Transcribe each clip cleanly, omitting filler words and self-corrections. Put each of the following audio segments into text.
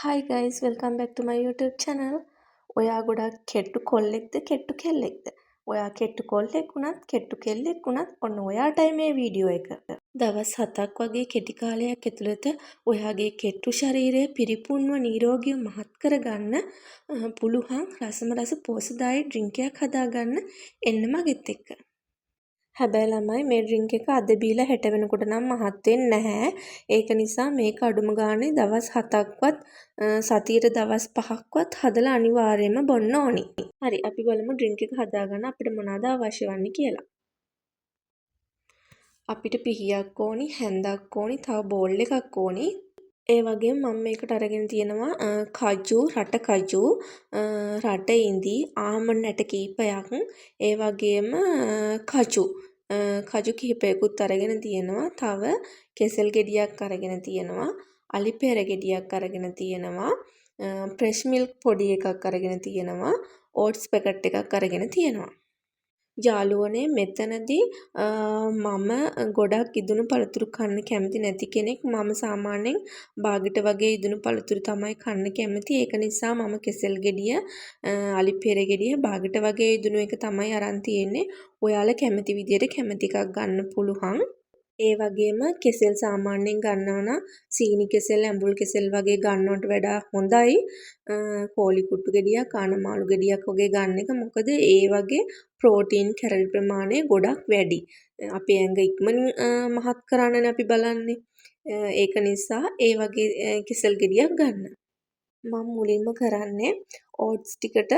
Hi guys, welcome back to my YouTube channel. ඔයා ගොඩක් කෙට්ටු කොල්ලෙක්ද කෙට්ටු කෙල්ලෙක්ද? ඔයා කෙට්ටු කොල්ලෙක් වුණත් කෙට්ටු කෙල්ලෙක් වුණත් ඔන්න ඔයාටයි මේ වීඩියෝ එක. දවස් 7ක් වගේ කෙටි කාලයක් ඇතුළත ඔයාගේ කෙට්ටු ශරීරය පිරිපුන්ව නිරෝගීව මහත් කරගන්න පුළුවන් රසම රස පෝෂදායී ඩ්‍රින්ක් එකක් හදාගන්න එන්න මගෙත් එක්ක. හැබැයි ළමයි මේ ඩ්‍රින්ක් එක අද බීලා හෙට වෙනකොට නම් මහත් වෙන්නේ නැහැ. ඒක නිසා මේක අඩුම ගානේ දවස් 7ක්වත් සතියට දවස් 5ක්වත් හදලා අනිවාර්යයෙන්ම බොන්න ඕනි. හරි අපි බලමු ඩ්‍රින්ක් එක හදාගන්න අපිට මොනවද අවශ්‍ය වන්නේ කියලා. අපිට පිහියක් ඕනි, හැන්දක් ඕනි, තව බෝල් එකක් ඕනි. ඒ වගේම මම මේකට අරගෙන තියෙනවා කජු, රට කජු, රට ඉඳි, ආමන්ඩ් ඇට කීපයක්, ඒ වගේම කජු කිහිපයකුත් අරගෙන තියෙනවා. තව කෙසෙල් ගෙඩියක් අරගෙන තියෙනවා. අලි පෙර ගෙඩියක් අරගෙන තියෙනවා. ෆ්‍රෙෂ් මිල්ක් පොඩි එකක් අරගෙන තියෙනවා. ඕට්ස් පැකට් එකක් අරගෙන තියෙනවා. යාළුවනේ මෙතනදී මම ගොඩක් ඉදුණු පළතුරු කන්න කැමති නැති කෙනෙක්. මම සාමාන්‍යයෙන් බාගෙට වගේ ඉදුණු පළතුරු තමයි කන්න කැමති. ඒක නිසා මම කෙසෙල් ගෙඩිය, අලි පෙර ගෙඩිය, බාගෙට වගේ ඉදුණු එක තමයි අරන් තියෙන්නේ. ඔයාලා කැමති විදියට කැමති එකක් ගන්න පුළුවන්. ඒ වගේම කෙසෙල් සාමාන්‍යයෙන් ගන්නවා නම් සීනි කෙසෙල්, ඇඹුල් කෙසෙල් වගේ ගන්නවට වඩා හොඳයි. කෝලි කුට්ටු ගෙඩියක්, කානමාළු ගෙඩියක් වගේ ගන්න එක. මොකද ඒ වගේ ප්‍රෝටීන් කැලරි ප්‍රමාණය ගොඩක් වැඩි. අපේ ඇඟ ඉක්මනින් මහත් කරන්නනේ අපි බලන්නේ. ඒක නිසා ඒ වගේ කෙසෙල් ගෙඩියක් ගන්න. මම මුලින්ම කරන්නේ ඕට්ස් ටිකට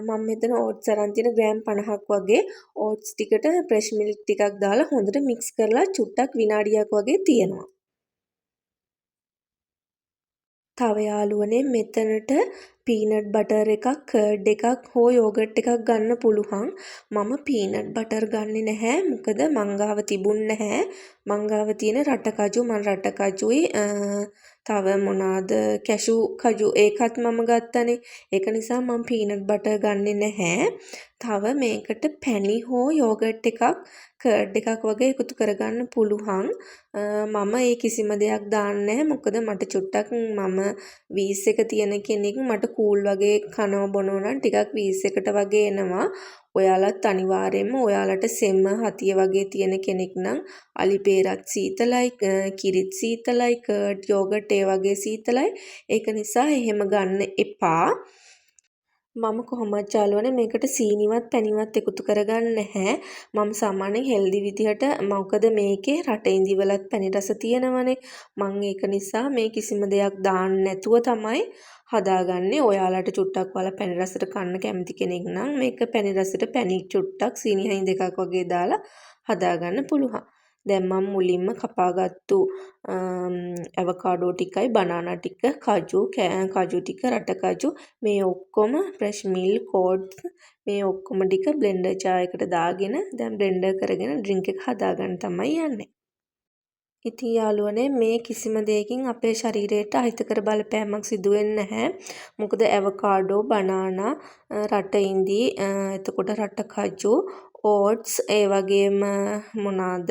මම මෙතන ඕට්ස් අරන් තියෙන ග්‍රෑම් 50ක් වගේ ඕට්ස් ටිකට ෆ්‍රෙෂ් මිල්ක් ටිකක් දාලා හොඳට මික්ස් කරලා චුට්ටක් විනාඩියක් වගේ තියනවා. තව යාළුවනේ මෙතනට පීනට් බටර් එකක්, කර්ඩ් එකක් හෝ යෝගට් එකක් ගන්න පුළුවන්. මම පීනට් බටර් ගන්නෙ නැහැ. මොකද මං ගාව තිබුණ නැහැ. මං ගාව තියෙන රට කජු, මං රට කජුයි තව මොනවාද කැෂු කජු ඒකත් මම ගත්තනේ. ඒක නිසා මම පීනට් බටර් ගන්නෙ නැහැ. තව මේකට පැණි හෝ යෝගට් එකක්, කර්ඩ් එකක් වගේ එකතු කරගන්න පුළුවන්. මම ඒ කිසිම දෙයක් දාන්නේ නැහැ. මොකද මට චුට්ටක් මම 21 තියෙන කෙනෙක්. මට කූල් වගේ කනව බොනව නම් ටිකක් 21කට වගේ එනවා. ඔයාලත් අනිවාර්යයෙන්ම ඔයාලට සෙම හතිය වගේ තියෙන කෙනෙක් නම් අලි පෙරත් සීතලයි, කිරිත් සීතලයි, කර්ඩ් යෝගට් ඒ වගේ සීතලයි. ඒක නිසා එහෙම ගන්න එපා. මම කොහොමත් යාළුවනේ මේකට සීනිවත් පැණිවත් එකතු කරගන්නේ නැහැ. මම සාමාන්‍යයෙන් හෙල්දි විදිහට මොකද මේකේ රට ඉඳිවලත් පැණි රස තියෙනවනේ. මම ඒක නිසා මේ කිසිම දෙයක් දාන්න නැතුව තමයි හදාගන්නේ. ඔයාලට චුට්ටක් වල පැණි රසට කන්න කැමති කෙනෙක් නම් මේක පැණි රසට පැණි චුට්ටක් සීනි හයින් දෙකක් වගේ දාලා හදාගන්න පුළුවන්. දැන් මම මුලින්ම කපාගත්තු ඇවකාඩෝ ටිකයි බනානා ටික, කජු ටික, රට කජු මේ ඔක්කොම ෆ්‍රෙෂ් මිල්ක් ඕට්ස් මේ ඔක්කොම ටික බ්ලෙන්ඩර් ජාරයකට දාගෙන දැන් බ්ලෙන්ඩර් කරගෙන ඩ්‍රින්ක් එක හදාගන්න තමයි යන්නේ. ඉතින් යාළුවනේ මේ කිසිම දෙයකින් අපේ ශරීරයට අහිතකර බලපෑමක් සිදු වෙන්නේ නැහැ. මොකද ඇවකාඩෝ, බනානා, රට ඉඳි, එතකොට රට කජු, ඕට්ස් ඒ වගේම මොනවාද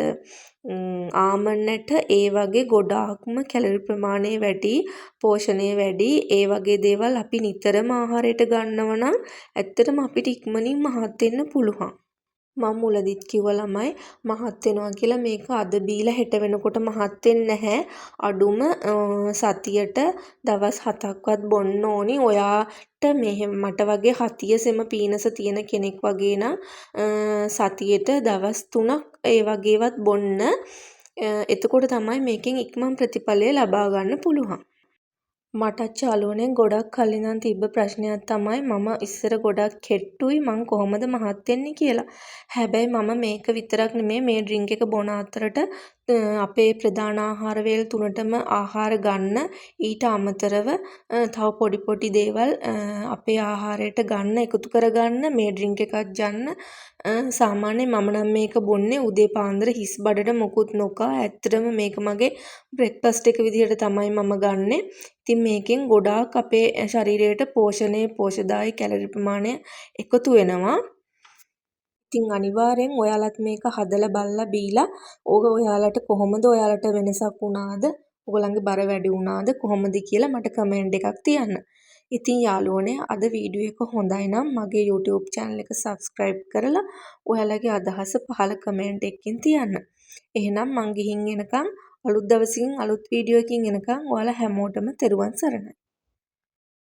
ආමන්ඩ් ඇට ඒ වගේ ගොඩාක්ම කැලරි ප්‍රමාණය වැඩි, පෝෂණය වැඩි. ඒ වගේ දේවල් අපි නිතරම ආහාරයට ගන්නව නම් ඇත්තටම අපිට ඉක්මනින් මහත් වෙන්න පුළුවන්. මම මුලදිත් කිව්ව ළමයි මහත් වෙනවා කියලා මේක අද බීලා හෙට වෙනකොට මහත් වෙන්නේ නැහැ. අඩුම සතියට දවස් 7ක්වත් බොන්න ඕනි. ඔයාට මට වගේ හතිය සෙම පීනස තියෙන කෙනෙක් වගේ නම් සතියට දවස් 3ක් ඒ වගේවත් බොන්න. එතකොට තමයි මේකෙන් ඉක්මන් ප්‍රතිඵලය ලබා ගන්න පුළුවන්. මටත් යාළුවනේ ගොඩක් කලින් ඉඳන් තිබ්බ ප්‍රශ්නයක් තමයි මම ඉස්සර ගොඩක් කෙට්ටුයි මං කොහොමද මහත් වෙන්නේ කියලා. හැබැයි මම මේක විතරක් නෙමෙයි මේ ඩ්‍රින්ක් එක බොන අතරට අපේ ප්‍රධාන ආහාර වේල් තුනටම ආහාර ගන්න ඊට අමතරව තව පොඩි පොඩි දේවල් අපේ ආහාරයට ගන්න එකතු කරගන්න මේ ඩ්‍රින්ක් එකක් ගන්න සාමාන්‍යයෙන් මම නම් මේක බොන්නේ උදේ පාන්දර හිස් බඩට මොකුත් නොකා. ඇත්තටම මේක මගේ බ්‍රෙක්ෆාස්ට් එක විදිහට තමයි මම ගන්නෙ. ඉතින් මේකෙන් ගොඩාක් අපේ ශරීරයට පෝෂදායී කැලරි ප්‍රමාණය එකතු වෙනවා. ඉතින් අනිවාර්යෙන් ඔයාලත් මේක හදලා බලලා බීලා ඔයාලට කොහොමද ඔයාලට වෙනසක් වුණාද ඔයගොල්ලන්ගේ බර වැඩි වුණාද කොහොමද කියලා මට කමෙන්ට් එකක් තියන්න. ඉතින් යාළුවනේ අද වීඩියෝ එක හොඳයි නම් මගේ YouTube channel එක subscribe කරලා ඔයාලගේ අදහස පහළ කමෙන්ට් එකකින් තියන්න. එහෙනම් මං ගිහින් එනකම් අලුත් දවසකින් අලුත් වීඩියෝ එකකින් එනකම් ඔයාලා හැමෝටම තෙරුවන් සරණයි.